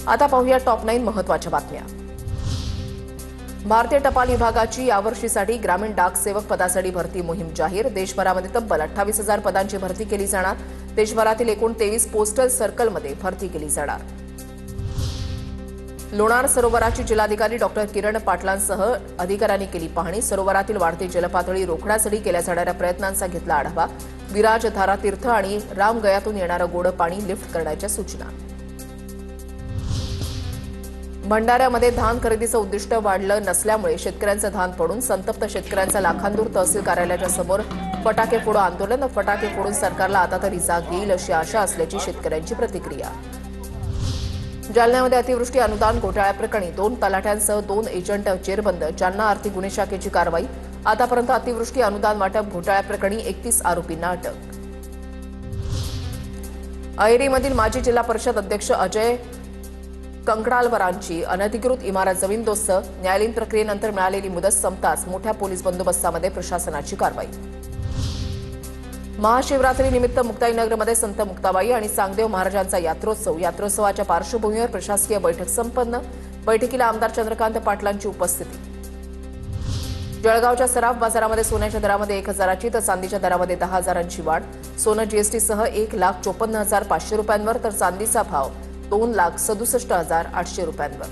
आता पाहूया टॉप 9 महत्त्वाच्या बातम्या। भारतीय टपाल विभागाची यावर्षीसाठी ग्रामीण डाक सेवक पदासाठी भरती मोहीम जाहीर। देशभरामध्ये तब्बल 28,000 पदांची भरती केली जाणार। देशभरातील एकूण 23 पोस्टल सर्कलमध्ये भरती केली जाणार। लोणार सरोवराची जिल्हाधिकारी डॉक्टर किरण पाटलांसह अधिकाऱ्यांनी केली पाहणी। सरोवरातील वाढती जलपातळी रोखण्यासाठी केल्या जाणाऱ्या प्रयत्नांचा घेतला आढावा। विराज, धारा तीर्थ आणि रामगयातून येणारं गोड पाणी लिफ्ट करण्याच्या सूचना। भंडाऱ्यामध्ये धान खरेदीचं उद्दिष्ट वाढलं नसल्यामुळे शेतकऱ्यांचं धान पडून संतप्त शेतकऱ्यांचं लाखांदूर तहसील कार्यालयाच्या समोर फटाके फोडो आंदोलन। फटाके फोडून सरकारला आता तरी जाग येईल अशी आशा असल्याची शेतकऱ्यांची प्रतिक्रिया। जालन्यामध्ये अतिवृष्टी अनुदान घोटाळ्याप्रकरणी 2 तलाठ्यांसह 2 एजंट जेरबंद। जालना आर्थिक गुन्हे शाखेची कारवाई। आतापर्यंत अतिवृष्टी अनुदान वाटप घोटाळ्याप्रकरणी 31 आरोपींना अटक। अहेरीमधील माजी जिल्हा परिषद अध्यक्ष अजय कंकडालवरांची अनधिकृत इमारत जमीनदोस्त। न्यायालयीन प्रक्रियेनंतर मिळालेली मुदत संपताच मोठ्या पोलीस बंदोबस्तामध्ये प्रशासनाची कारवाई। महाशिवरात्रीनिमित्त मुक्ताईनगरमध्ये संत मुक्ताबाई आणि सांगदेव महाराजांचा यात्रोत्सव। यात्रोत्सवाच्या पार्श्वभूमीवर प्रशासकीय बैठक संपन्न। बैठकीला आमदार चंद्रकांत पाटलांची उपस्थिती। जळगावच्या सराफ बाजारामध्ये सोन्याच्या दरामध्ये 1,000ची तर चांदीच्या दरामध्ये 10,000ची वाढ। सोनं जीएसटीसह 1,54,500 रुपयांवर तर चांदीचा भाव 2,67,800 रुपयांवर।